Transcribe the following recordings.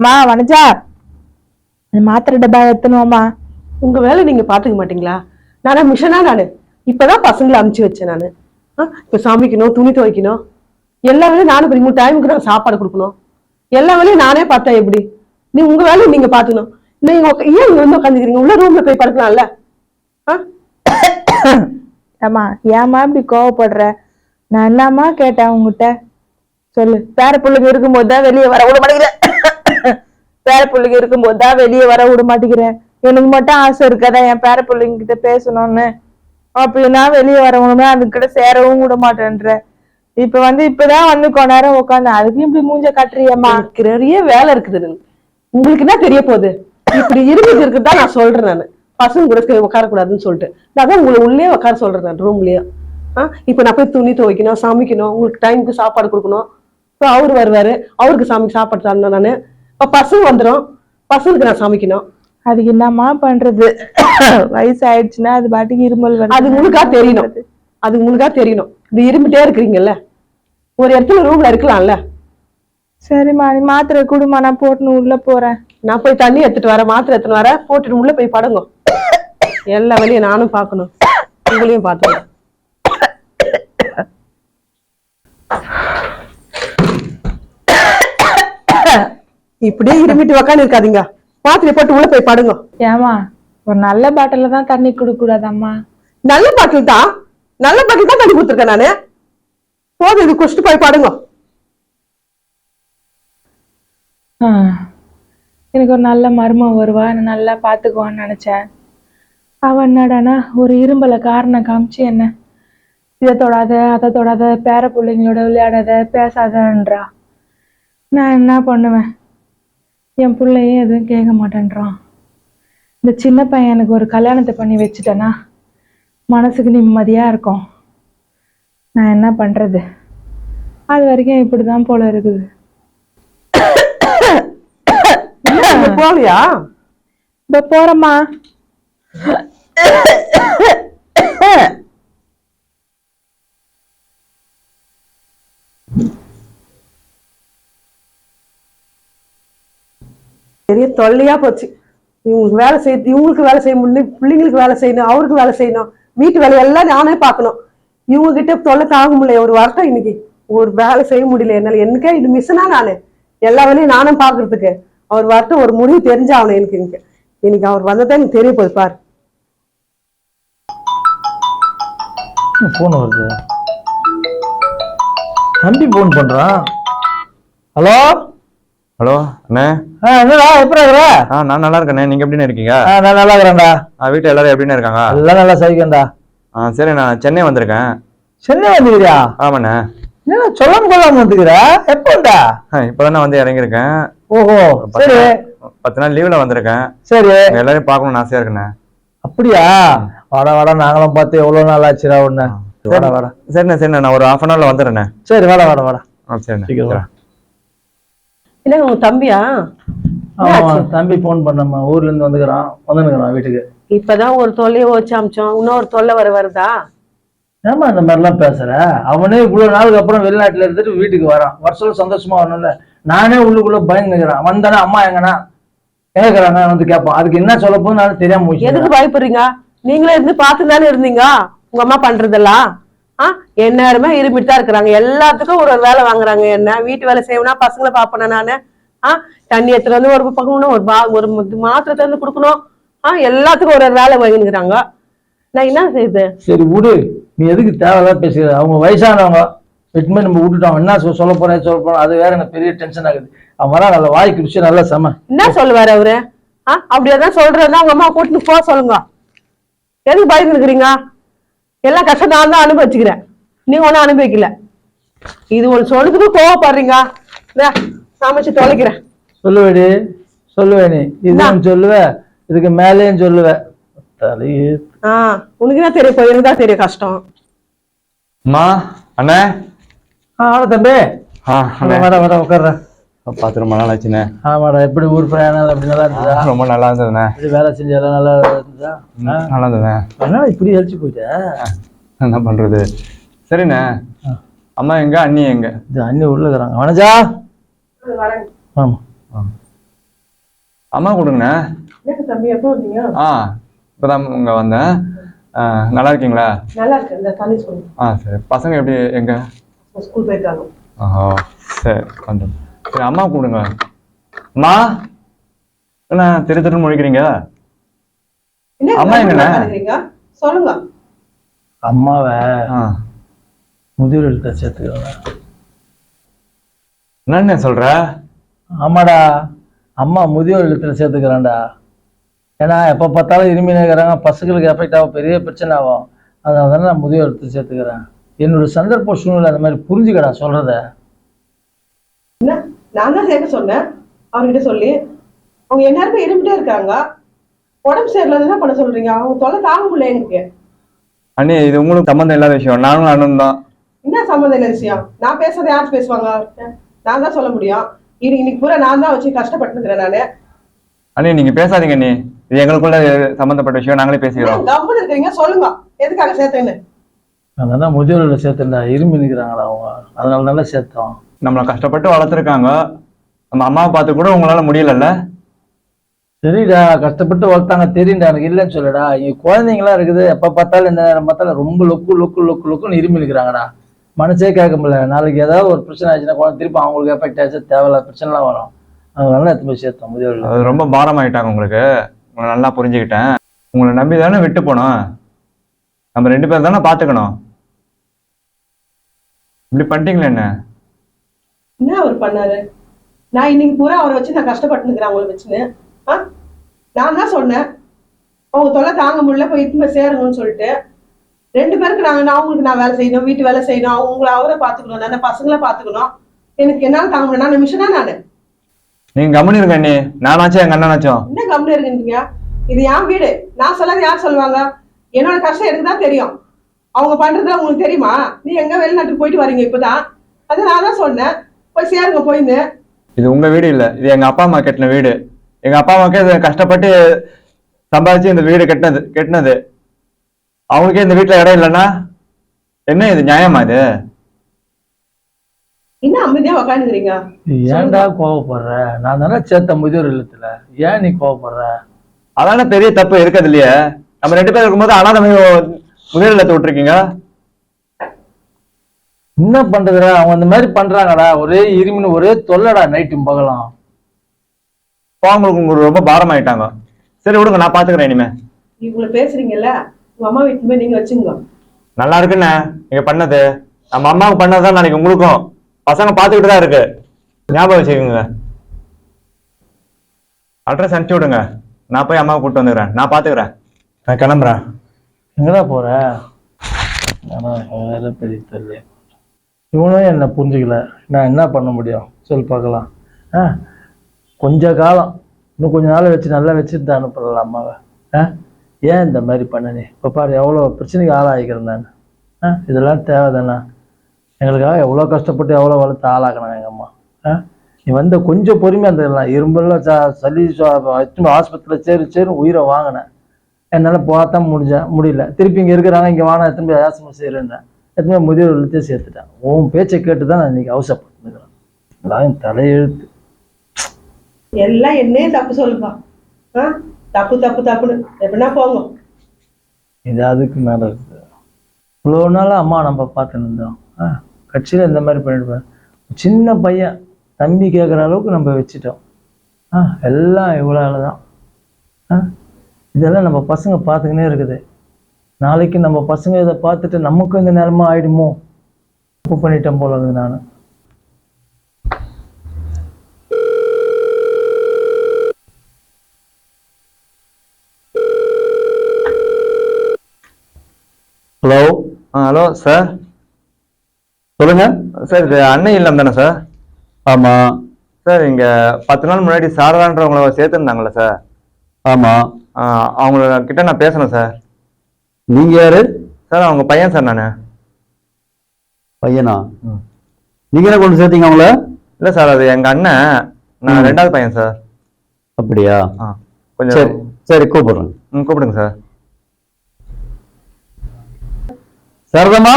மா வனஜா, மாத்திரை டப்பா எத்தணுமா? உங்க வேலை நீங்க பாத்துக்க மாட்டீங்களா? நானா மிஷனா நானு? இப்பதான் பசங்களை அமுச்சு வச்சேன் நானு. இப்ப சமைக்கணும், துணி துவைக்கணும், எல்லா வேலையும் நானும் பண்ணி டைமுக்கு நான் சாப்பாடு கொடுக்கணும். எல்லா வேலையும் நானே பார்த்தா எப்படி? உங்க வேலையை நீங்க பாத்துக்கணும். நீங்க ஏன் இங்க வந்து உட்காந்துக்கிறீங்க? உள்ள ரூம்ல போய் படுக்கலாம்ல? ஏமா ஏமா இப்படி கோவப்படுற? நான் என்னம்மா கேட்டேன் உங்ககிட்ட? சொல்லு. பேர பிள்ளைங்க இருக்கும்போது தான் வெளியே வர விட மாட்டேங்கிறேன். பேர பிள்ளைங்க இருக்கும்போது தான் வெளியே வர விட மாட்டேங்கிறேன். எனக்கு மட்டும் ஆசை இருக்காதா என் பேர பிள்ளைங்க கிட்ட பேசணும்னு? அப்படின்னா வெளியே வரவனுமே அதுக்கிட்ட சேரவும் விட மாட்டேன்ற. இப்ப இப்பதான் கொஞ்ச நேரம் உட்காந்து அதுக்கும் இப்படி மூஞ்ச காட்டுறியம்மா. நிறைய வேலை இருக்குது. உங்களுக்கு என்ன தெரிய போகுது? இப்படி இருந்துட்டு இருக்குதான் நான் சொல்றேன். நானு பசங்க கூட உட்காரக்கூடாதுன்னு சொல்லிட்டு நான் உங்களை உள்ளே உட்கார சொல்றேன். நான் ரூம்லயே இப்ப நான் போய் துணி துவைக்கணும், சமைக்கணும், உங்களுக்கு டைமுக்கு சாப்பாடு கொடுக்கணும். இப்போ அவரு வருவாரு, அவருக்கு சாப்பாடு தரணும். நானு இப்ப பசங்க வந்துடும், பசங்களுக்கு நான் சமைக்கணும். அதுக்கு என்னம்மா பண்றது? வயசு ஆயிடுச்சுன்னா அது பாட்டுக்கு இருமல் வருது. அது உங்களுக்கா தெரியணும். அது உங்களுக்கா தெரியணும். இது இருமிட்டே இருக்கிறீங்கல்ல, ஒரு இடத்துல ரூம்ல இருக்கலாம்ல. சரிம்மா, நீ மாத்திரை குடுமா, நான் போட்டுன்னு உள்ள போறேன். நான் போய் தண்ணி எடுத்துட்டு வரேன், மாத்திரை எடுத்துட்டு வரேன், போட்டுட்டு உள்ள போய் படுங்க. எல்லா வேலையும் நானும் பார்க்கணும், உங்களையும் பார்த்துக்கணும். இப்படியே இருமிட்டு உக்காந்து இருக்காதீங்க, மாத்திரை போட்டு உள்ள போய் படுங்க. ஏமா, ஒரு நல்ல பாட்டில தான் தண்ணி குடுக்க கூடாதம்மா? நல்ல பாட்டில் தான், நல்ல பாட்டில் தான் தண்ணி கொடுத்துருக்கேன் நானு. போதும், இது குடிச்சிட்டு போய் படுங்க. எனக்கு ஒரு நல்ல மருமம் வருவா, நல்லா பாத்துக்குவான்னு நினைச்சேன். அவன் என்னடானா ஒரு இரும்பலை காரணம் காமிச்சு என்ன இதை தொடாத அதை தொடாத, பேர பிள்ளைங்களோட விளையாடாத, பேசாதன்றா. நான் என்ன பண்ணுவேன்? என் பிள்ளையும் எதுவும் கேட்க மாட்டேன்றான். இந்த சின்ன பையனுக்கு ஒரு கல்யாணத்தை பண்ணி வச்சுட்டேன்னா மனசுக்கு நிம்மதியா இருக்கும். நான் என்ன பண்றது? அது வரைக்கும் இப்படிதான் போல இருக்குது. போலியா? இப்ப போறம்மா. பெரிய தொல்லையா போச்சு. இவங்களுக்கு வேலை செய்ய, இவங்களுக்கு வேலை செய்ய முடியல, பிள்ளைங்களுக்கு வேலை செய்யணும், அவருக்கு வேலை செய்யணும், வீட்டு வேலை எல்லாம் நானே பார்க்கணும். இவங்க கிட்ட தொல்லை தாங்க முடியல. ஒரு வருஷம் இன்னைக்கு ஒரு வேலை செய்ய முடியல என்னால. எனக்கே இது மிஸ்னா நானு எல்லா வேலையும் நானும் பாக்குறதுக்கு. அவர் வரட்டும், ஒரு முடிவு தெரிஞ்சாகணும் எனக்கு. இன்னைக்கு அவர் வந்ததான் எனக்கு தெரிய போகுது. பாரு, போன் வருது. தம்பி போன் பண்றான். ஹலோ ஹலோ அண்ணே. என்னடா எப்படி இருக்கிற? நான் நல்லா இருக்கேண்ணே, நீங்க எப்படின்னு இருக்கீங்க? நான் நல்லா இருக்கிறேன்டா. வீட்டுல எல்லாரும் எப்படின்னு இருக்காங்க? எல்லாம் நல்லா சகிக்கண்டா. சரி, நான் சென்னை வந்திருக்கேன். சென்னை வந்துக்கிறியா? ஆமாண்ணே. என்ன சொல்லாம கொள்ளாம வந்துக்கிற? எப்போண்டா? இப்பதானே வந்து இறங்கியிருக்கேன். ஓஹோ, சரி. 10 நாள் லீவ்ல வந்திருக்கேன். சரி, எல்லாரையும் பார்க்கணும்னு ஆசையா இருக்குண்ணே. அப்படியா? வாடா வாடா, நாங்களும் பார்த்து எவ்வளவு நாள் ஆச்சுடா ஒண்ணு. வாடா வாடா. சரிண்ணே சரிண்ணே, நான் ஒரு 1/2 hourல வந்துடுறேண்ணே. சரி, வாடா வாடா வாடா. சரிண்ணே. இல்ல உங்க தம்பியா? ஆமா, தம்பி போன் பண்ணம்மா, ஊர்ல இருந்து வந்துக்கிறான் வீட்டுக்கு. இப்பதான் ஒரு தொல்லையை வச்சு அமிச்சோம், இன்னொரு தொல்லை வருதா? ஏமா இந்த மாதிரிலாம் பேசுற? அவனே இவ்வளவு நாளுக்கு அப்புறம் வெளிநாட்டுல இருந்துட்டு வீட்டுக்கு வரான். வருஷம் சந்தோஷமா வரணும்ல. நானே உள்ளுக்குள்ள பயந்துக்கிறேன். வந்தானே அம்மா எங்கன்னா கேட்கறாங்க, வந்து கேட்பான். அதுக்கு என்ன சொல்ல போது நானும் தெரியாம போச்சு. எதுக்கு பயப்படுறீங்க? நீங்களே இருந்து பார்த்து தானே இருந்தீங்க உங்க அம்மா பண்றதெல்லாம். எந்நேரமே இருமிட்டு தான் இருக்கிறாங்க. எல்லாத்துக்கும் ஒரு வேலை வாங்குறாங்க. என்ன வீட்டு வேலை செய்யணும்னா பசங்களை பாப்பேன் நானு. தண்ணி எடுத்துட்டு வந்து ஒரு பக்கம் ஒரு மாத்திரை தந்து கொடுக்கணும். எல்லாத்துக்கும் ஒரு வேலை வாங்கிக்கிறாங்க. நான் என்ன செய்யுது? சரி விடு, நீ எதுக்கு தேவைதான் பேசுகிற? அவங்க வயசானவங்க, வெட்டுமே நம்ம விட்டுட்டோம். என்ன சொல்ல போறோம், அது வேற எனக்கு பெரிய டென்ஷன் ஆகுது. அவன் வரா, நல்ல வாய்க்கு ருசி நல்லா செம. என்ன சொல்லுவாரு அவரு? அப்படியேதான் சொல்றதா உங்க அம்மா கூட்டிட்டு போக சொல்லுங்க. எதுக்கு பயந்து இருக்கிறீங்க? எல்லா கஷ்டம் நான் தான் அனுபவிச்சுக்கிறேன், நீங்க ஒன்னும் அனுபவிக்கல. இது ஒண்ணு சொல்றதுக்கு கோவப்படுறீங்க. சமைச்சு தொலைக்கிறேன். சொல்லுவேன் இதுதான் சொல்லுவேன், இதுக்கு மேலேயும் சொல்லுவேன். உனக்கு தான் தெரியும், எனக்கு தான் தெரியும் கஷ்டம். அம்மா, அண்ணே. தம்பி, வாடா வாடா உட்கார்ற. பார்த்து ரொம்ப நாள் ஆச்சுண்ணே. ஆமாடா, எப்படி ஊர் பிரயாணம் அப்படி நல்லா இருந்ததா? ரொம்ப நல்லா இருந்ததுண்ணே. வேலை செஞ்சதெல்லாம் நல்லா இருந்ததா? நல்லா இருந்ததுண்ணே. அதனால இப்படி அழிச்சு போயிட்ட. என்ன பண்றது? சரிண்ணே. அம்மா எங்க, அண்ணி எங்க? அண்ணி உள்ள இருக்கிறாங்க. வனஜா, ஆமா அம்மா கொடுங்கண்ணே. எனக்கு தம்பி எப்போ வந்தீங்க? இப்போதான் இங்க வந்தேன். நல்லா இருக்கீங்களா? நல்லா இருக்கு. இந்த தண்ணி சொல்லுங்க. சரி. பசங்க எப்படி எங்க? ஸ்கூல் போயிருக்காங்க. சரி வந்துடும். சரி அம்மா கூப்பிடுங்க. அம்மா என்ன திரு திருன்னு முழிக்கிறீங்க? அம்மா எங்கண்ணே? சொல்லுங்க. அம்மாவை முதியோர் இல்லத்தை சேர்த்துக்கிறேன். என்னண்ணே சொல்ற? ஆமாடா, அம்மா முதியோர் இல்லத்தில் சேர்த்துக்கிறேன்டா. ஏன்னா எப்போ பார்த்தாலும் இருமி நிற்கிறாங்க, பசங்களுக்கு எஃபெக்ட் ஆகும், பெரிய பிரச்சனை ஆகும். அதனால தானே நான் முதியோர் இல்லத்தில் சேர்த்துக்கிறேன். என்னோட சந்தர்ப்ப சூழ்நிலை அந்த மாதிரி புரிஞ்சுக்கடா சொல்றத. என்ன நான் தான் சேர்க்க சொன்னேன் அவர்கிட்ட சொல்லி. அவங்க எல்லாருமே இருமிட்டே இருக்காங்க. உடம்பு சரியில்லை என்ன பண்ண சொல்றீங்க? அவங்க தொலை தாங்க முடியல எனக்கு. அண்ணி இது உங்களுக்கு சம்மந்தம் இல்லாத விஷயம். நானும் அண்ணன் தான். என்ன சம்மந்தம் இல்லை விஷயம்? நான் பேசுறதை யார் பேசுவாங்க? நான் தான் சொல்ல முடியும். இன்னைக்கு பூரா நான் தான் வச்சு கஷ்டப்பட்டுக்கிறேன் நானு. அண்ணி நீங்க பேசாதீங்க அண்ணி, இது எங்களுக்குள்ள சம்பந்தப்பட்ட விஷயம், நாங்களே பேசிக்கிறோம். கம்முன்னு இருக்கீங்க, சொல்லுங்க எதுக்காக சேர்த்தேன்னு. அதனால முதியோர் இல்ல சேர்த்துண்டா, இருமி நிற்கிறாங்களா அவங்க, அதனால நல்லா சேர்த்தோம். நம்மளை கஷ்டப்பட்டு வளர்த்துருக்காங்க, நம்ம அம்மாவை பார்த்து கூட உங்களால முடியலல்ல? சரிடா, கஷ்டப்பட்டு வளர்த்தாங்க தெரியும்டா, எனக்கு இல்லைன்னு சொல்லடா. இங்க குழந்தைங்களா இருக்குது, எப்ப பார்த்தாலும் இந்த நேரம் பார்த்தாலும் ரொம்ப லொக்குன்னு இருமி நிற்கிறாங்கடா. மனசே கேட்க முடியல. நாளைக்கு ஏதாவது ஒரு பிரச்சனை ஆச்சுன்னா குழந்தை திருப்பி அவங்களுக்கு எஃபெக்ட் ஆச்சு, தேவையில்ல பிரச்சனைலாம் வரும். அதனால எடுத்து போய் சேர்த்தோம் முதியோர். அது ரொம்ப பாரம் ஆயிட்டாங்க உங்களுக்கு. உங்களை நல்லா புரிஞ்சுக்கிட்டேன். உங்களை நம்பி தானே விட்டு போனோம். நம்ம 2 பேர் தானே பார்த்துக்கணும். இப்படி பண்ணிட்டீங்களே என்ன? என்ன அவர் பண்ணாரு? நான் இன்னைக்கு பூரா அவரை வச்சு நான் கஷ்டப்பட்டுக்கிறேன் அவங்களை வச்சுன்னு. நான் தான் சொன்னேன் அவங்க தொலை தாங்க முடியல, போய் இட்டுமே சேருங்கன்னு சொல்லிட்டு. 2 பேருக்கு அவங்களுக்கு நான் வேலை செய்யணும், வீட்டு வேலை செய்யணும், அவரை பார்த்துக்கணும், நான் பசங்களை பார்த்துக்கணும். எனக்கு என்னால தாங்க முடியல. நான் நிமிஷம் தான். நானு நீங்க கம்முனு இருங்க அண்ணி. நானாச்சும் எங்க அண்ணனாச்சும் என்ன கம்முனு இருக்கீங்க? இது என் வீடு. நான் சொல்லாத யார் சொல்லுவாங்க? என்னோட கஷ்டம் எனக்கு தான் தெரியும். அவங்க பண்றது உங்களுக்கு தெரியுமா? நீ எங்க வெளிநாட்டுக்கு போயிட்டு வரீங்க இப்பதான். அது நான் தான் சொன்னேன் போய் சேருங்க போயின்னு. இது உங்க வீடு இல்ல, இது எங்க அப்பா அம்மா கட்டின வீடு. எங்க அப்பா அம்மாக்கே கஷ்டப்பட்டு சம்பாதிச்சு இந்த வீடு கட்டினது. அவங்களுக்கே இந்த வீட்டுல இடம் இல்லைன்னா என்ன இது நியாயமா? இது என்ன அமைதியா உக்காந்துக்கிறீங்க? ஏன்டா கோவப்படுற? நான் தானே சேர்த்த முதியோர் இல்லத்துல, ஏன் நீ கோவப்படுற? அதான பெரிய தப்பு இருக்கிறது இல்லையே. நம்ம 2 பேர் இருக்கும்போது அனாதை முதியோர் இல்லத்தை விட்டுருக்கீங்க. என்ன பண்றதுடா, அவங்க அந்த மாதிரி பண்றாங்கடா. ஒரே இருமின்னு ஒரே தொல்லடா, நைட்டும் பகலாம். உங்களுக்கு ரொம்ப பாரம் ஆயிட்டாங்க. சரி விடுங்க, நான் பாத்துக்கிறேன் இனிமே. இவங்களை பேசுறீங்கல்ல, உங்க அம்மா வீட்டுல போய் நீங்க வச்சுங்க. நல்லா இருக்குண்ணே நீங்க பண்ணது. நம்ம அம்மாவுக்கு பண்ணதுதான் நாளைக்கு உங்களுக்கும். பசங்க பாத்துக்கிட்டு தான் இருக்கு, ஞாபகம் வச்சுக்கோங்க. அட்ரஸ் அனுப்பிச்சு விடுங்க, நான் போய் அம்மாவை கூப்பிட்டு வந்துக்கிறேன். நான் பாத்துக்கிறேன், நான் கிளம்புறேன். எங்கடா போற? வேற பெரிய தெரியல. இவனும் என்ன புரிஞ்சுக்கல, நான் என்ன பண்ண முடியும் சொல் பார்க்கலாம். கொஞ்ச காலம் இன்னும் கொஞ்ச நாள் வச்சு நல்லா வச்சுட்டு தான் அனுப்புறல அம்மாவை. ஏன் இந்த மாதிரி பண்ணனே? இப்போ பாரு எவ்வளோ பிரச்சனைக்கு ஆளாகிக்கிறேன் நான். இதெல்லாம் தேவைதானா? எங்களுக்காக எவ்வளோ கஷ்டப்பட்டு எவ்வளோ வளர்த்து ஆளாக்கணும் எங்கள் அம்மா. நீ வந்து கொஞ்சம் பொறுமையாக இருந்துடலாம். இரும்பெல்லாம் சளி ஆஸ்பத்திரியில் சேரு உயிரை வாங்கினேன். என்னால் பார்த்தா முடியல. திருப்பி இங்கே இருக்கிறாங்க, இங்கே வாங்க எத்தனை ஆசனம் செய்கிறேன்னு எத்தனை முதியோர் இல்லத்தையே சேர்த்துட்டேன். உன் பேச்சை கேட்டு தான் நான் இன்னைக்கு அவசரப்பட்டுக்கிறேன். எல்லாம் தலையெழுத்து. எல்லாம் என்னையே தப்பு சொல்லுப்பா. தப்பு தப்பு தப்புன்னு எப்படின்னா போங்க. இது அதுக்கு மேலே இருக்குது. இவ்வளோ நாளாக அம்மா நம்ம பார்த்துன்னு இருந்தோம். கட்சியில் இந்த மாதிரி பண்ணிட்டு சின்ன பையன் தம்பி கேட்குற அளவுக்கு நம்ம வச்சுட்டோம். எல்லாம் இவ்வளோ தான். இதெல்லாம் நம்ம பசங்க பார்த்துக்கினே இருக்குது. நாளைக்கு நம்ம பசங்க இதை பார்த்துட்டு நமக்கும் இந்த நேரமாக ஆயிடுமோ, தப்பு பண்ணிட்டேன் போல இருக்குது நான். ஹலோ ஹலோ சார், சொல்லுங்க சார். இது அன்னை இல்லம் தானே சார்? ஆமா சார், இங்க 10 நாள் முன்னாடி சாரதான்றவங்கள சேர்த்துருந்தாங்களே சார்? ஆமா. அவங்கள கிட்ட நான் பேசணும் சார். நீங்க யாரு சார்? அவங்க பையன் சார் நானு. பையனா? நீங்க என்ன கொண்டு சேர்த்தீங்க அவங்கள? இல்ல சார், அது எங்க அண்ணன். நான் 2வது பையன் சார். அப்படியா? கொஞ்சம் சரி சரி கூப்பிடுறேன். கூப்பிடுங்க சார். சரதமா,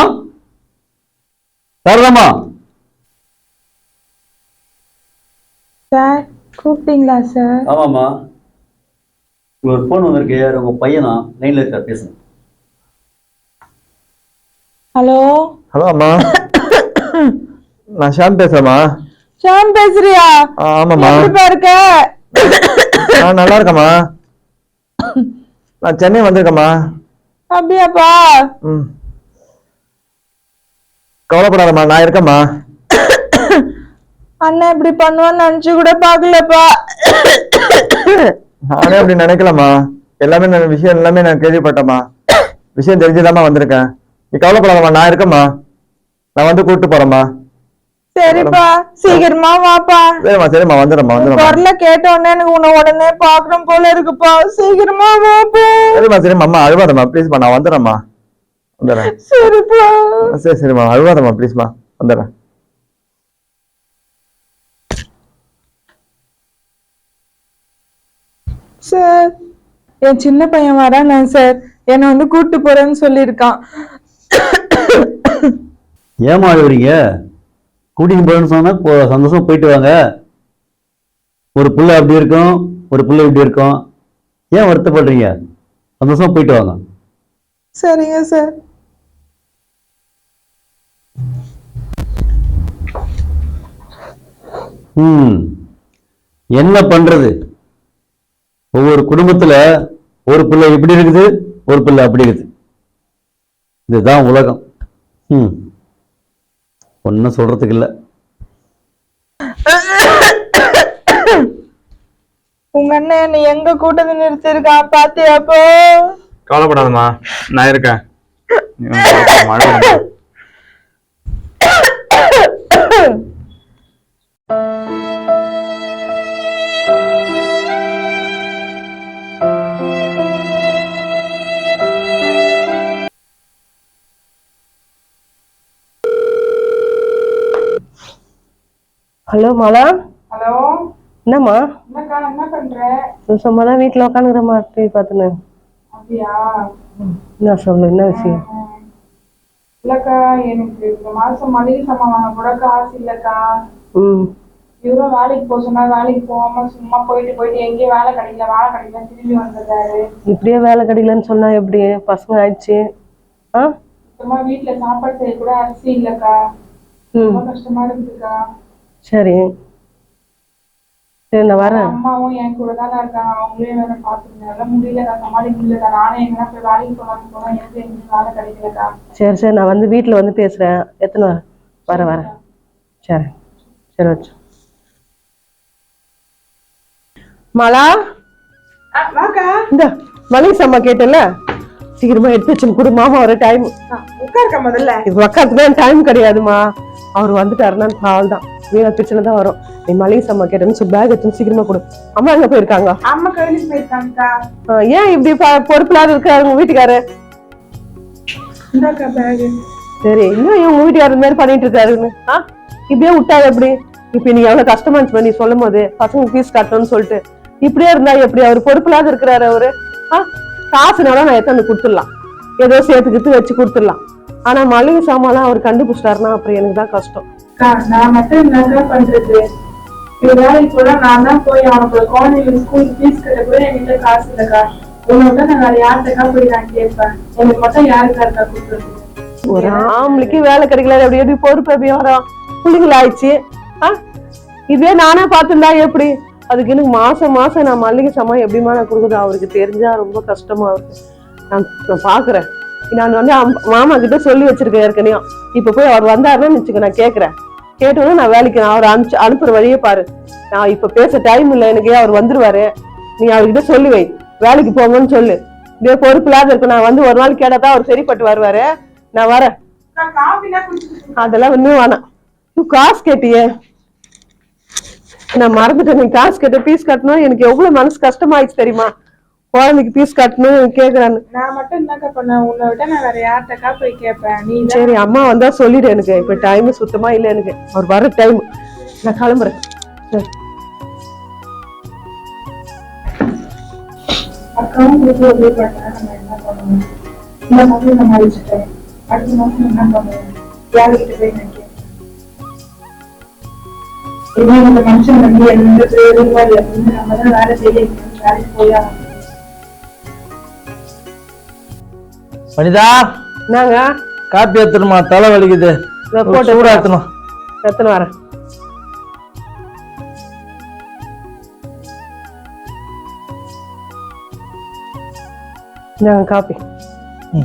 சரதமா. சார் கூப்பிட்டீங்களா சார்? ஆமாம்மா, உங்களுக்கு ஃபோன் வந்திருக்கு. உங்க பையனா லைன்ல இருக்கா, பேசுங்க. ஹலோ ஹலோ அம்மா, நான் ஷாம் பேசுறேம்மா. ஷாம் பேசுறியா? ஆமாம்மா, எப்படிப்பா இருக்க? நான் நல்லா இருக்கேம்மா. நான் சென்னை வந்திருக்கேம்மா. அப்படியாப்பா? ம், கவலைப்படாதம்மா, நான் இருக்கேம்மா. அண்ணன் இப்படி பண்ணுவான்னு நினைச்சு கூட பாக்கலப்பா. நானே அப்படி நினைக்கலம்மா. விஷயம் எல்லாமே நான் கேள்விப்பட்டேம்மா. விஷயம் தெரிஞ்சுதாம்மா வந்திருக்கேன். நீ கவலைப்படாதம்மா, நான் இருக்கேம்மா. நான் வந்து கூப்பிட்டு போறேம்மா. சரிப்பா, சீக்கிரமா வாப்பா. சரிம்மா, வந்துடுறேம்மா. குரல கேட்ட உடனே எனக்கு உன்னை உடனே பாக்கணும் போல இருக்குப்பா. சீக்கிரமா வாப்பா. சரிம்மா, அம்மா அழுவாதம்மா, ப்ளீஸ்மா, நான் வந்துடுறேம்மா. வந்துடுறேன். சரிப்பா. சரிம்மா, அழுவாதம்மா, ப்ளீஸ்மா, வந்துடுறேன். சார், என் சின்ன பையன் வரானே சார், என்னை வந்து கூட்டு போறேன்னு சொல்லியிருக்கான். ஏமா அழுவுறீங்க? கூட்டின்னு போறேன்னு சொன்னா சந்தோஷமா போயிட்டு வாங்க. ஒரு புள்ள அப்படி இருக்கும், ஒரு புள்ள இப்படி இருக்கும். ஏன் வருத்தப்படுறீங்க? சந்தோஷமா போயிட்டு வாங்க. சரிங்க சார். என்ன பண்றது? ஒவ்வொரு குடும்பத்துல ஒரு பிள்ளை இப்படி இருக்குது, ஒரு பிள்ளை அப்படி இருக்குது. இதுதான் உலகம். ஒன்னும் சொல்றதுக்கு இல்ல. உங்க அண்ணன் என்னை எங்க கூட்டத்தை நிறுத்திருக்கான் பாத்தியாப்போ? கவலைப்படாதம்மா, நான் இருக்கேன். ஹலோ மாலா. ஹலோ. என்னம்மா? என்னக்கா, என்ன பண்ற? சும்மா தான் வீட்டுல உட்காந்துக்கிறேம்மா, டிவி பார்த்துன்னு. அப்படியா? என்ன சொல்லு, என்ன விஷயம்? இல்லக்கா, எனக்கு இந்த மாசம் மளிகை சாமான் வாங்க கூட காசு இல்லக்கா. ம். இவரும் வேலைக்கு போக சொன்னா வேலைக்கு போகாம சும்மா போயிட்டு எங்கேயும் வேலை கிடைக்கல திரும்பி வந்துடுறாரு. இப்படியே வேலை கிடைக்கலன்னு சொன்னா எப்படி? பசங்க ஆயிடுச்சு. சுத்தமா வீட்டுல சாப்பாடு செய்ய கூட அரிசி இல்லக்கா. ரொம்ப கஷ்டமா இருக்குதுக்கா. சரி சரி, நான் வரேன். அம்மாவும் என் கூட தானே இருக்காங்க, அவங்களே வேற பாத்துருங்க. முடியலக்கா, சமாளிக்க முடியலக்கா. நானே எங்கன்னா போய் வேலைக்கு போகலான்னு போனா எனக்கு எங்கேயும் வேலை கிடைக்கலக்கா. சரி சரி, நான் வந்து வீட்டுல வந்து பேசுறேன். எத்தனை வரேன். சரி சரி, வச்சு. மாலா, வாக்கா. இந்த மளிகை சாமான் கேட்டல, சீக்கிரமா எடுத்து வச்சு கொடு. மாமா வர டைம். உட்காருக்கா முதல்ல. இது உட்காந்துதான் டைம் கிடையாதுமா. அவர் வந்துட்டாருன்னா கால் தான் வீணா பிரச்சனை தான் வரும். நீ மளிகை சாமான் கேட்டேன்னு பேக் எடுத்து சீக்கிரமா கொடு. அம்மா எங்க போயிருக்காங்க? அம்மா கோயிலுக்கு போயிருக்காங்கக்கா. ஏன் இப்படி பொறுப்பில்லாத இருக்காரு உங்க வீட்டுக்காரு? இந்தாக்கா பேக். சரி, இன்னும் உங்க வீட்டுக்காரர் இந்த மாதிரி பண்ணிட்டு இருக்காருன்னு இப்படியே விட்டா எப்படி? இப்ப நீ எவ்வளவு கஷ்டமா இருந்துச்சு நீ சொல்லும் போது, பசங்க ஃபீஸ் கட்டணும்னு சொல்லிட்டு. இப்படியே இருந்தா எப்படி? அவர் பொறுப்பில்லாத இருக்கிறாரு அவரு. காசுனால நான் எத்தனை கொடுத்துடலாம், ஏதோ சேர்த்துக்கிட்டு வச்சு கொடுத்துடலாம். ஆனா மளிகை சாமான் அவர் கண்டுபிடிச்சிட்டாருன்னா அப்புறம் எனக்கு தான் கஷ்டம். நான் மட்டும் என்னக்கா பண்றது? வேலைக்கு கூட நான் தான் போய் அவனுக்கு குழந்தைங்களுக்கு ஸ்கூல் ஃபீஸ் கட்ட கூட என்கிட்ட காசு இல்லக்கா. உங்கள்கிட்ட நான் வேற யார்கிட்டக்கா போய் நான் கேட்பேன்? எனக்கு மட்டும் யாருக்கா இருக்கா கொடுக்குறது? ஒரு ஆம்பளைக்கு வேலை கிடைக்கல, எப்படி எப்படி பொறுப்பு எப்படி வரும்? பிள்ளைங்கள ஆயிடுச்சு. இதே நானே பார்த்துருந்தா எப்படி? அதுக்கு எனக்கு மாசம் மாசம் நான் மளிகை சாமான் எப்படிமா நான் கொடுக்குறது? அவருக்கு தெரிஞ்சா ரொம்ப கஷ்டமா இருக்கு. நான் பாக்குறேன். நான் வந்து மாமா கிட்ட சொல்லி வச்சிருக்கேன் ஏற்கனவே. இப்ப போய் அவர் வந்தாருன்னு நினைச்சுக்க, நான் கேட்கறேன். கேட்டோன்னா நான் வேலைக்கு நான் அவர் அனுப்புற வழியே பாரு. நான் இப்ப பேச டைம் இல்லை எனக்கு, அவர் வந்துருவாரு. நீ அவர்கிட்ட சொல்லி வை, வேலைக்கு போங்கன்னு சொல்லு. இதே பொறுப்பு இல்லாத இருக்கு. நான் வந்து ஒரு நாள் கேட்டாதான் அவர் சரிப்பட்டு வருவாரு. நான் வரேன். அதெல்லாம் இன்னும் வேணாம். காசு கேட்டியே, நான் மறந்துட்டேன். நீ காசு கேட்ட ஃபீஸ் கட்டணும். எனக்கு எவ்வளவு மனசு கஷ்டமாயிடுச்சு தெரியுமா? குழந்தைக்கு ஃபீஸ் கட்டணும் கேக்குறான்னு. நான் மட்டும் என்னக்கா பண்ணேன்? உன்னை விட நான் வேற யார்கிட்டக்கா போய் கேட்பேன்? நீ சரி, அம்மா வந்தா சொல்லிடு. எனக்கு இப்ப டைம் சுத்தமா இல்லை, எனக்கு அவர் வர டைம். நான் கிளம்புறேன். அக்காவும் உதவி பண்ணா நம்ம என்ன பண்ணுவோம்? இந்த மாதிரி நான் மறைச்சிட்டேன். அடுத்த மாசம் என்ன பண்ணுவேன்? யாருக்கிட்ட போய் நான் கேட்பேன்? இனிமே இந்த மனுஷன் வந்து எந்த பிரயோஜனமும் இல்லை. நம்ம தான் வேலை செய்யணும், வேலைக்கு போயா. வனிதா, என்னங்க காப்பி ஏத்தணுமா? தலை வலிக்குது, போட்டு சூடா ஏத்தணும். எத்தனை வரேன். இந்தாங்க காப்பி.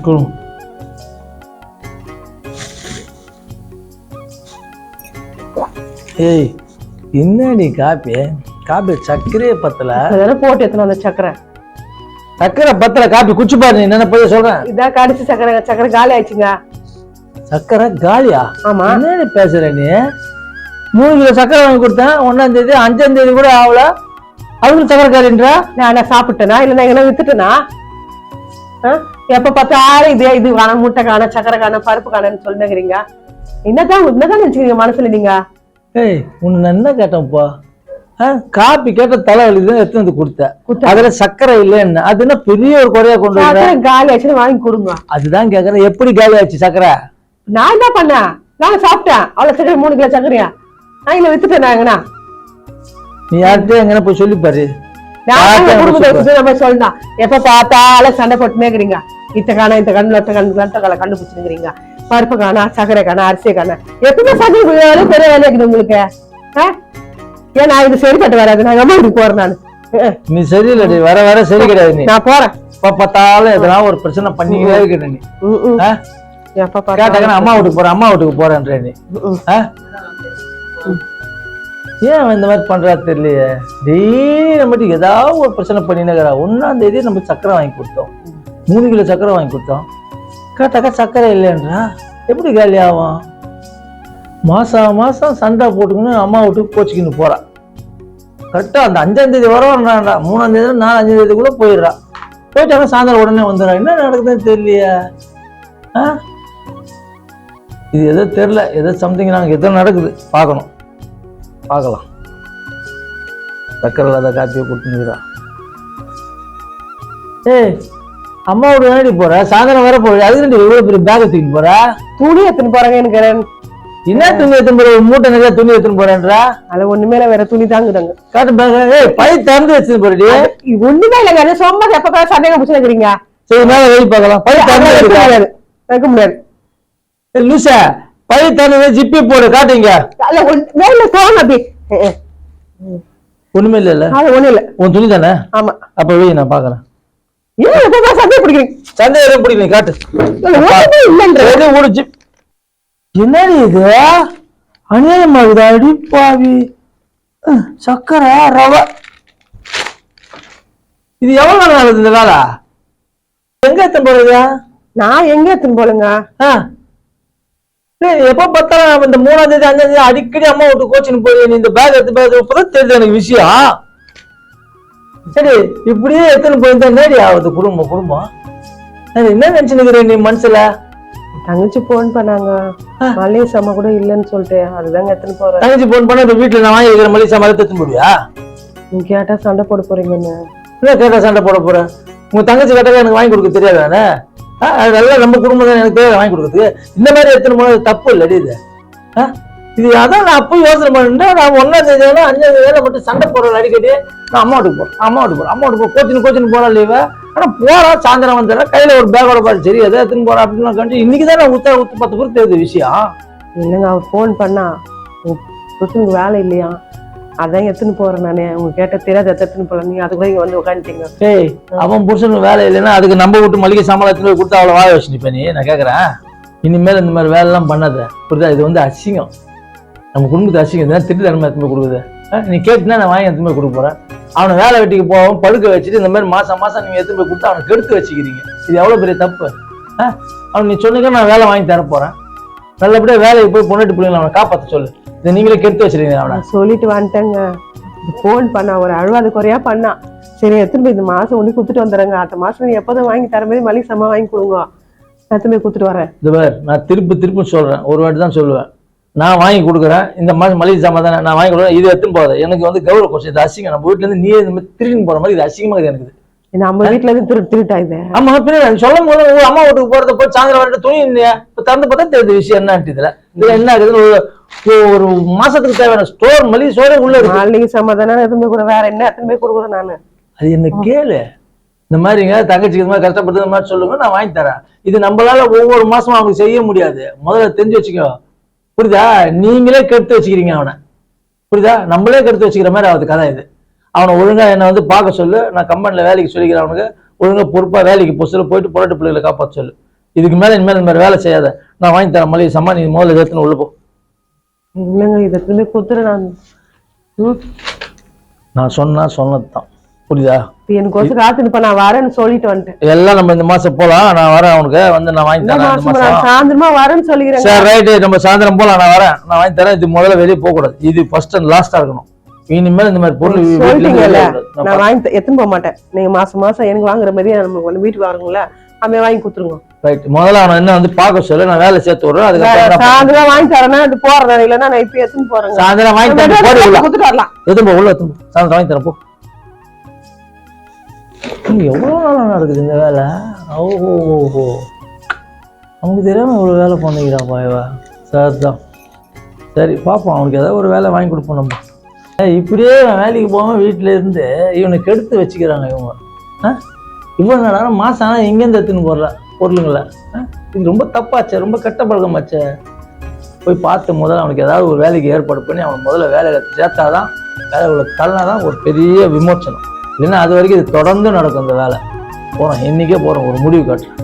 கொடுங்க. ஏய், என்னடி காப்பி? காப்பி சர்க்கரையே பத்தல. அதெல்லாம் போட்டு எத்தனை அந்த சக்கரை. சக்கரை பத்தல, காப்பி குச்சி பாரு. நீ என்ன போய் சொல்றேன்? இதான் கடிச்சு சக்கரை. சக்கரை காலி ஆயிடுச்சுங்க. சக்கரை காலியா? ஆமா. என்னடி பேசுற நீ? 3 கிலோ சக்கரை வாங்கி கொடுத்தேன் 1ஆம் தேதி, 5ஆம் தேதி கூட ஆகல, அதுக்கு சக்கரை காலின்றா? நான் சாப்பிட்டேனா இல்ல எங்கன்னா வித்துட்டேனா? எப்ப பார்த்தாலும் இதே இது காணும், முட்டை காணும், சக்கரை காணும், பருப்பு காணும்னு சொல்லுங்கிறீங்க. என்னதான் நினைச்சுக்கிறீங்க மனசுல நீங்க? ஏய், உன்னை நான் என்ன கேட்டேன்ப்பா? காப்பி கேட்ட தலை வலிதான் எடுத்து வந்து கொடுத்தேன். அதுல சக்கரை இல்லைன்னு அது என்ன பெரிய ஒரு குறையா கொண்டு வர? காலி ஆச்சுன்னு வாங்கி கொடுங்க. அதுதான் கேக்குறேன், எப்படி காலி ஆச்சு சக்கரை? நான் என்ன பண்ணேன்? நான் சாப்பிட்டேன். அவ்வளவு சக்கரை 3 கிலோ சக்கரையா நான் இல்ல வித்துட்டேன். நாங்கண்ணா நீ யார்கிட்ட எங்கன்னா போய் சொல்லி பாரு. நம்ம சொல்லலாம். எப்ப பார்த்தாலும் சண்டை போட்டுனே இருக்கிறீங்க. இத்த காணா, இந்த கண்ணு கண்டுபிடிச்சுங்கிறீங்க. பருப்பு காணா, சக்கரை காணா, அரிசியை காணா. எப்பவுமே சக்கரை பெரிய வேலையா இருக்குது உங்களுக்கு. ஏன் நான் இது சரிப்பட்டு வராது. நான் அம்மா வீட்டுக்கு போறேன். நான் நீ சரியில்லடி, வர வர சரி கிடையாது. நீ நான் போறேன். எப்ப பார்த்தாலும் எதனா ஒரு பிரச்சனை பண்ணிக்கிட்டே இருக்க நீ. எப்ப கேட்டாங்கன்னா அம்மா வீட்டுக்கு போறேன், அம்மா வீட்டுக்கு போறேன்ற நீ. ஏன் இந்த மாதிரி பண்றா தெரியலையே? டெய்லி நம்மட்டு ஏதாவது ஒரு பிரச்சனை பண்ணினேங்கிறா. 1ஆம் தேதி நம்ம சக்கரை வாங்கி கொடுத்தோம், 3 கிலோ சக்கரை வாங்கி கொடுத்தோம். கேட்டாக்கா சக்கரை இல்லைன்றா. எப்படி காலி ஆகும்? மாசம் மாசம் சண்டை போட்டுக்கணும், அம்மா வீட்டுக்கு கோச்சிக்கின்னு போறா. கரெக்டா அந்த 5ஆம் தேதி வரவான்டா, 3ஆம் தேதி 4ஆம் தேதிக்குள்ள போயிடுறா. போயிட்டாங்க சாயந்தரம் உடனே வந்துடுறா. என்ன நடக்குதுன்னு தெரியலையே. இது எதோ தெரியல, ஏதோ சம்திங் நாங்கள் எதோ நடக்குது. பார்க்கணும், பார்க்கலாம். சக்கரை இல்லாத காப்பியை கொடுத்துருக்குறா. ஏய், அம்மாவோட வேண்டி போற, சாயந்தரம் வர போற, அதுக்கு இவ்வளவு பெரிய பேக் தூக்கிட்டு போற? துணி எடுத்துன்னு போறாங்க. எனக்கு என்ன துணி எடுத்துன்னு போற? மூட்டை நிறைய துணி எடுத்துன்னு போறேன்றா? அதுல ஒண்ணுமே வேற துணி தாங்குதாங்க. காட்டு பேக். ஏய், பை திறந்து வச்சுன்னு போறடி. ஒண்ணுமே இல்லைங்க. சும்மா எப்ப சண்டையை முடிச்சுக்கிறீங்க. சரி, மேல வெளியே பார்க்கலாம். பை திறந்து வைக்க முடியாது. லூசா, பை திறந்து ஜிப்பி போடு, காட்டுங்க. வேலை போங்க அப்படி. ஒண்ணுமே இல்ல. அது ஒண்ணு இல்ல. உன் துணி தானே? ஆமா. அப்ப வை, நான் பாக்குறேன். ஏன் எப்ப சண்டை பிடிக்கிறீங்க? சண்டை எதுவும் பிடிக்கல, காட்டு. என்னடி இது அநியாயமாகுதா? அடிப்பாவி. சக்கரை ரவை. இது எவ்வளவு நாள் ஆகுது இந்த வேலை? எங்க எத்தனை போறீங்க? நான் எங்க எடுத்துன்னு போலுங்க. எப்ப பார்த்தாலும் இந்த 3ஆம் தேதி 5ஆம் தேதி அடிக்கடி அம்மா விட்டு கோச்சின்னு போய் நீ இந்த பேக் எடுத்து பேக் இப்பதான் தெரியுது எனக்கு விஷயம். சரி, இப்படியே எத்தனை போயிருந்தா நேடி ஆகுது குடும்பம். என்ன நினைச்சுக்கிறேன் நீ மனசுல? தங்கச்சி போன் பண்ணாங்க, மளிகை சாமா கூட இல்லன்னு சொல்லிட்டு அதுதாங்க எடுத்துன்னு போறேன். தங்கச்சி போன் பண்ண இப்ப வீட்டுல நான் வாங்கி வைக்கிற மளிகை சாமான் எடுத்து போடுவியா? நீ கேட்டா சண்டை போட போறீங்கன்னு. என்ன கேட்டா சண்டை போட போறேன்? உங்க தங்கச்சி கேட்டாக்க எனக்கு வாங்கி கொடுக்க தெரியாதானே? அதெல்லாம் நம்ம குடும்பம் தான் எனக்கு தேவை வாங்கி கொடுக்குறது. இந்த மாதிரி எடுத்துன்னு போனது தப்பு இல்லடி இது. இது அதான் நான் அப்போ யோசனை பண்ணிட்டேன். நான் 1ஆம் தேதி 5ஆம் தேதி மட்டும் சண்டை போடுறேன் அடிக்கடி. நான் அம்மா வீட்டுக்கு போறேன் கோச்சின்னு போறா லீவ். ஆனா போறா, சாயந்தரம் வந்துடுறேன், கையில ஒரு பேக்கோட பாரு. சரி, எதை எடுத்துன்னு போறா அப்படின்னு கண்டு இன்னைக்கு தான் நான் ஊத்து 10 பேர் தெரியுது விஷயம். இல்லைங்க, அவர் போன் பண்ணா புருஷனுக்கு வேலை இல்லையா, அதான் எடுத்துன்னு போறேன் நானே. உங்க கேட்ட தெரியாது எடுத்துன்னு போல. நீங்க அதுக்குள்ள இங்க வந்து உட்காந்துட்டீங்க. ஏய், அவன் புருஷனுக்கு வேலை இல்லைன்னா அதுக்கு நம்ம விட்டு மளிகை சாமான் எடுத்துன்னு போய் கொடுத்து அவ்வளவு வாய வச்சு நிப்ப நீ. நான் கேட்கறேன், இனிமேல் இந்த மாதிரி வேலை எல்லாம் பண்ணாத, புரியுதா? இது வந்து அசிங்கம், நம்ம குடும்பத்தை அசிங்கம். இதெல்லாம் திட்டு தரமா எடுத்துன்னு போய் கொடுக்குது. நீ கேட்டுனா நான் வாங்கி எடுத்துன்னு போய் கொடுக்க போறேன். அவனை வேலை வெட்டிக்கு போவோம் படுக்க வச்சுட்டு இந்த மாதிரி மாசம் நீங்க எடுத்துன்னு போய் கொடுத்து அவனை கெடுத்து வச்சுக்கிறீங்க. இது எவ்வளவு பெரிய தப்பு. அவன் நீ சொன்னீங்க நான் வேலை வாங்கி தர போறேன், நல்லபடியா வேலைக்கு போய் பொண்ணாட்டி பிள்ளைங்களை அவனை காப்பாற்ற சொல்லு. இதை நீங்களே கெடுத்து வச்சிருக்கீங்க. அவனை சொல்லிட்டு வந்துட்டேங்க. போன் பண்ணா ஒரு அழுவாத குறையா பண்ணா. சரி, எடுத்துன்னு போய் இந்த மாசம் ஒண்ணு குடுத்துட்டு வந்துடுறேங்க. அடுத்த மாசம் நீ எப்போதான் வாங்கி தர மாதிரி மளிகை சாமான் வாங்கி கொடுங்க. எடுத்துன்னு போய் குடுத்துட்டு வரேன். இது பார், நான் திருப்பி சொல்றேன், ஒரு வாட்டி தான் சொல்லுவேன். நான் வாங்கி கொடுக்குறேன், இந்த மாதம் மளிகை சாமான் தானே நான் வாங்கி கொடுக்குறேன். இது எடுத்துன்னு போகாத, எனக்கு வந்து கௌரவ கொஸ்டின், இது அசிங்கம். நம்ம வீட்டுல இருந்து நீ இந்த மாதிரி திருடின்னு போற மாதிரி இது அசிங்கமா இருக்குது எனக்கு. நம்ம வீட்டுல இருந்து திருட்டா இது? ஆமா, பின்னாடி சொல்லும் போது உங்க அம்மா வீட்டுக்கு போறத போய் சாயந்தரம் வந்துட்டு துணி இல்லையா இப்ப திறந்து பார்த்தா தெரியுது விஷயம் என்னன்ட்டு. இதுல என்ன இருக்குதுன்னு ஒரு மாசத்துக்கு தேவையான ஸ்டோர் மளிகை ஸ்டோரே உள்ள இருக்கு. நாளைக்கு சமாதானம் எதுவுமே கூட வேற என்ன எத்தனை கொடுக்குறேன் நானு. அது என்ன கேளு, இந்த மாதிரிங்க தங்கச்சிக்கு இந்த மாதிரி கஷ்டப்படுறது மாதிரி சொல்லுங்க, நான் வாங்கி தரேன். இது நம்மளால ஒவ்வொரு மாசமும் அவங்க செய்ய முடியாது, முதல்ல தெரிஞ்சு வச்சுக்கோ. புரியுதா? நீங்களே கெடுத்து வச்சுக்கிறீங்க அவனை. புரியுதா? நம்மளே கெடுத்து வச்சுக்கிற மாதிரி ஆகுது கதை இது. அவனை ஒழுங்கா என்னை வந்து பார்க்க சொல்லு, நான் கம்பெனில வேலைக்கு சொல்லிக்கிறேன். அவனுக்கு ஒழுங்கா பொறுப்பா வேலைக்கு போச்சு போயிட்டு பொருட்டு பிள்ளைகளை காப்பாற்ற சொல்லு. இதுக்கு மேல இனிமேல் இந்த மாதிரி வேலை செய்யாத, நான் வாங்கி தரேன் மளிகை சாமான், நீ முதல்ல எடுத்துன்னு உள்ள போ. இல்லைங்க, இதை குத்துறேன் நான் சொன்னதுதான். புரியுதா? எனக்கு வந்து காத்துப்பா, நான் வரேன்னு சொல்லிட்டு வந்துட்டேன். எல்லாம் நம்ம இந்த மாசம் போலாம், நான் வரேன். அவனுக்கு வந்து நான் வாங்கி தரேன். சாயந்தரமா வரேன்னு சொல்லிக்கிறேன். சரி ரைட்டு, நம்ம சாயந்தரம் போலாம், நான் வரேன், நான் வாங்கி தரேன். இது முதல்ல வெளியே போக கூடாது, இது ஃபர்ஸ்ட் அண்ட் லாஸ்டா இருக்கணும். இனிமேல் இந்த மாதிரி பொருள் சொல்லிட்டீங்கல்ல, நான் வாங்கி எத்தனை போக மாட்டேன். நீங்க மாசம் எனக்கு வாங்குற மாதிரியே நம்ம வீட்டுக்கு வாங்குங்களா, அம்மே வாங்கி கொடுத்துருங்க. ரைட், முதல்ல அவனை என்ன வந்து பார்க்க சொல்லு, நான் வேலை சேர்த்து விடுறேன். அதுக்கு சாயந்தரம் வாங்கி தரேன்னா அது போறேன், இல்லைன்னா நான் இப்ப எடுத்துன்னு போறேன். சாயந்தரம் வாங்கி தரேன், கொடுத்துட்டு வரலாம். எதுவும் உள்ள எத்தும் சாயந்தரம் வாங்கி தரேன் போ. எவ்வளவு நாளா நடக்குது இந்த வேலை? ஓஹோ, அவனுக்கு தெரியாம இவ்வளவு வேலை பண்ணிக்கிறாப்பா இவ. சரிதான், சரி பார்ப்போம், அவனுக்கு ஏதாவது ஒரு வேலை வாங்கி கொடுப்போம் நம்ம. இப்படியே வேலைக்கு போகாம வீட்டுல இருந்து இவனை கெடுத்து வச்சுக்கிறாங்க இவங்க. இவ்வளவு நேரம் மாசம் ஆனா எங்கேருந்து எடுத்துன்னு போடுற பொருளுங்கள? இது ரொம்ப தப்பாச்சே, ரொம்ப கெட்ட பழக்கமாச்சே. போய் பார்த்து முதல்ல அவனுக்கு ஏதாவது ஒரு வேலைக்கு ஏற்பாடு பண்ணி அவன் முதல்ல வேலையில சேர்த்தாதான், வேலைக்குள்ள தள்ளினாதான் ஒரு பெரிய விமோச்சனம். இல்லைன்னா அது வரைக்கும் இது தொடர்ந்து நடக்கும் இந்த வேலை. போறோம், இன்னைக்கே போறோம், ஒரு முடிவு காட்டுறேன்.